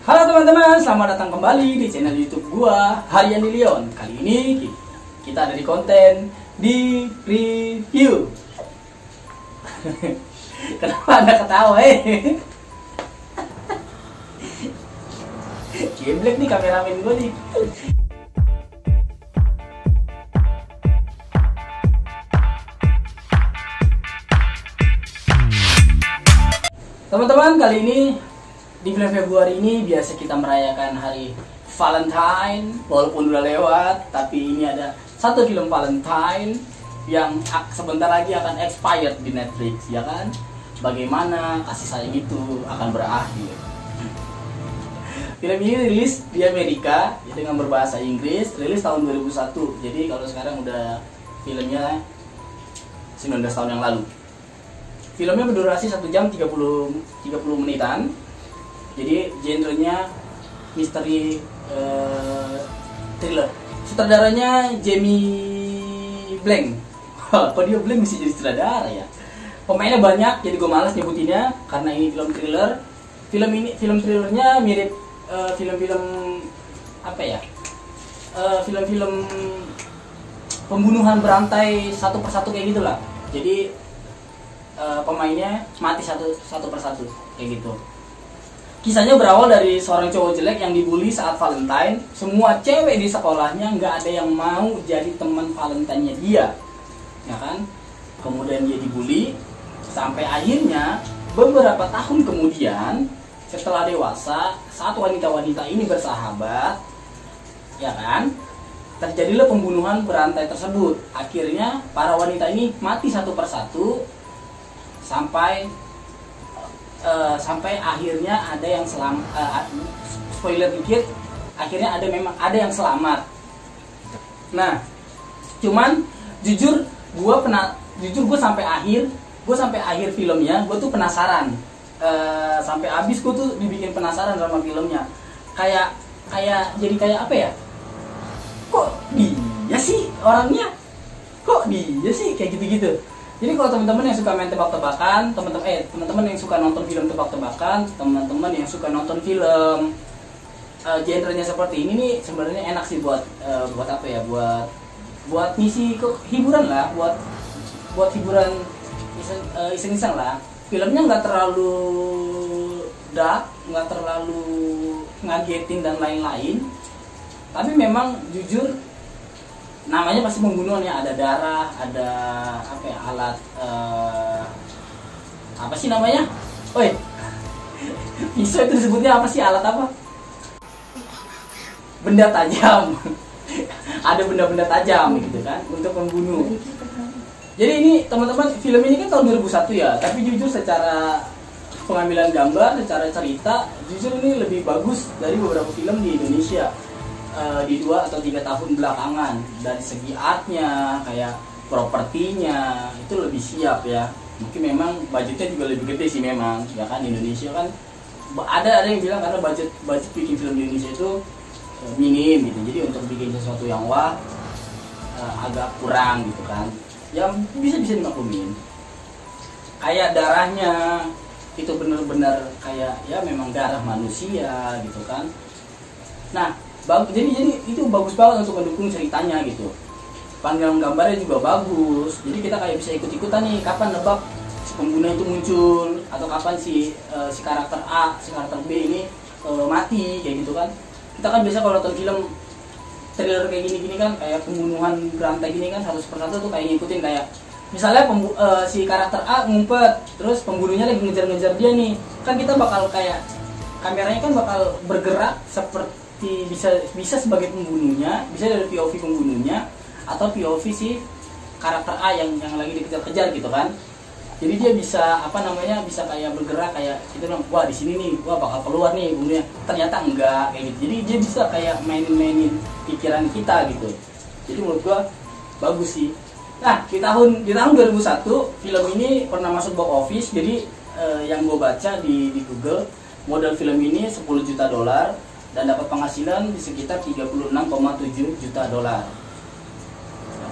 Halo teman-teman, selamat datang kembali di channel YouTube gua, Harian di Leon. Kali ini kita ada di konten di review. Kenapa Anda ketawa Geblek nih kameramen gua nih. Teman-teman, kali ini di bulan Februari ini biasa kita merayakan hari Valentine. Walaupun udah lewat, tapi ini ada satu film Valentine yang sebentar lagi akan expired di Netflix, ya kan? Bagaimana kasih sayang itu akan berakhir. Film ini rilis di Amerika dengan berbahasa Inggris, rilis tahun 2001. Jadi kalau sekarang udah filmnya 19 tahun yang lalu. Filmnya berdurasi 1 jam 30 menitan. Jadi genrenya misteri thriller. Sutradaranya Jamie Blank. Kok dia Blank mesti jadi sutradara ya? Pemainnya banyak, jadi gue malas nyebutinnya karena ini film thriller. Film thrillernya mirip film-film apa ya? Film-film pembunuhan berantai satu persatu kayak gitulah. Jadi pemainnya mati satu persatu kayak gitu. Kisahnya berawal dari seorang cowok jelek yang dibully saat Valentine. Semua cewek di sekolahnya nggak ada yang mau jadi teman Valentine-nya dia, ya kan? Kemudian dia dibully sampai akhirnya beberapa tahun kemudian setelah dewasa, saat wanita-wanita ini bersahabat, ya kan? Terjadilah pembunuhan berantai tersebut. Akhirnya para wanita ini mati satu persatu sampai akhirnya ada yang spoiler dikit, akhirnya ada yang selamat. Nah, cuman jujur gue sampai akhir filmnya gue tuh penasaran, sampai habis gue tuh dibikin penasaran sama filmnya. Kayak apa ya? Kok dia sih orangnya? Kok dia sih kayak gitu-gitu? Jadi kalau teman-teman yang suka main tebak-tebakan, teman-teman yang suka nonton film tebak-tebakan, teman-teman yang suka nonton film genrenya seperti ini nih sebenarnya enak sih buat apa ya? Buat ngisi hiburan lah, buat hiburan iseng-iseng lah. Filmnya nggak terlalu dark, nggak terlalu ngagetin dan lain-lain. Tapi memang jujur namanya pasti pembunuhan ya, ada darah, ada apa ya, alat apa sih namanya? Oi, pisau itu disebutnya apa sih, alat apa? Benda tajam. Ada benda-benda tajam gitu kan untuk membunuh. Jadi ini teman-teman, film ini kan tahun 2001 ya, tapi jujur secara pengambilan gambar, secara cerita, jujur ini lebih bagus dari beberapa film di Indonesia di 2 atau 3 tahun belakangan. Dari segi artnya, kayak propertinya itu lebih siap ya. Mungkin memang budgetnya juga lebih gede sih memang, ya kan. Indonesia kan ada yang bilang karena budget bikin film di Indonesia itu minim gitu. Jadi untuk bikin sesuatu yang wah agak kurang gitu kan. Yang bisa dimaklumin. Kayak darahnya itu benar-benar kayak ya memang darah manusia gitu kan. Nah, jadi itu bagus banget untuk mendukung ceritanya gitu. Panggilan gambarnya juga bagus. Jadi kita kayak bisa ikut-ikutan nih kapan nebak si pembunuh itu muncul, atau kapan si karakter A, si karakter B ini mati kayak gitu kan. Kita kan biasa kalau nonton film thriller kayak gini kan, kayak pembunuhan berantai gini kan, satu persatu tuh kayak ngikutin, kayak misalnya si karakter A ngumpet, terus pembunuhnya lagi ngejar-ngejar dia nih. Kan kita bakal kayak kameranya kan bakal bergerak seperti bisa sebagai pembunuhnya, bisa dari POV pembunuhnya atau POV si karakter A yang lagi dikejar-kejar gitu kan. Jadi dia bisa bisa kayak bergerak, kayak kita bilang wah di sini nih, wah bakal keluar nih pembunuhnya. Ternyata enggak kayak gitu. Jadi dia bisa kayak mainin pikiran kita gitu. Jadi menurut gua bagus sih. Nah, di tahun 2001 film ini pernah masuk box office. Jadi yang gua baca di Google, modal film ini $10 juta dan dapat penghasilan di sekitar 36,7 juta dolar.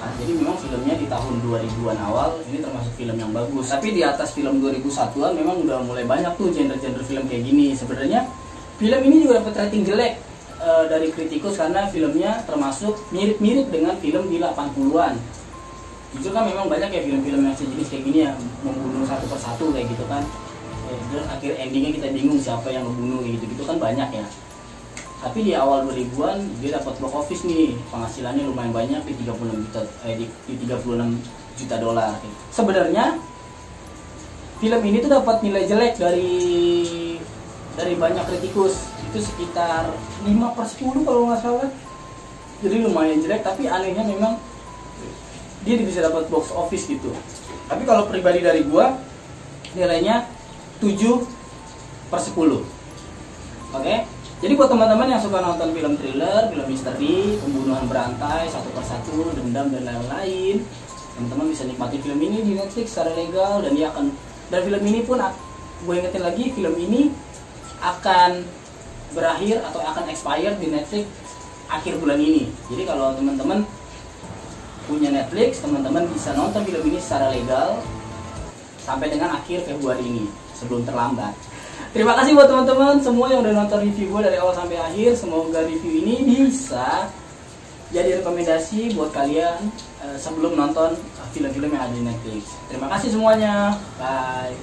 Nah, jadi memang filmnya di tahun 2000-an awal ini termasuk film yang bagus. Tapi di atas film 2001-an memang udah mulai banyak tuh genre-genre film kayak gini. Sebenarnya Film ini juga dapat rating jelek dari kritikus karena filmnya termasuk mirip-mirip dengan film di 80-an. Jujur kan memang banyak ya film-film yang sejenis kayak gini ya, membunuh satu persatu kayak gitu kan. Terus akhir endingnya kita bingung siapa yang membunuh gitu kan banyak ya. Tapi di awal 2000-an dia dapat box office nih, penghasilannya lumayan banyak di 36 juta dolar. Sebenarnya film ini tuh dapat nilai jelek dari banyak kritikus, itu sekitar 5/10 kalau nggak salah. Jadi lumayan jelek, tapi anehnya memang dia bisa dapat box office gitu. Tapi kalau pribadi dari gua nilainya 7/10. Oke? Jadi buat teman-teman yang suka nonton film thriller, film misteri, pembunuhan berantai satu persatu, dendam dan lain-lain, teman-teman bisa nikmati film ini di Netflix secara legal. Dan film ini pun gue ingetin lagi, film ini akan berakhir atau akan expired di Netflix akhir bulan ini. Jadi kalau teman-teman punya Netflix, teman-teman bisa nonton film ini secara legal sampai dengan akhir Februari ini sebelum terlambat. Terima kasih buat teman-teman semua yang udah nonton review gue dari awal sampai akhir. Semoga review ini bisa jadi rekomendasi buat kalian sebelum nonton film-film yang ada di Netflix. Terima kasih semuanya. Bye.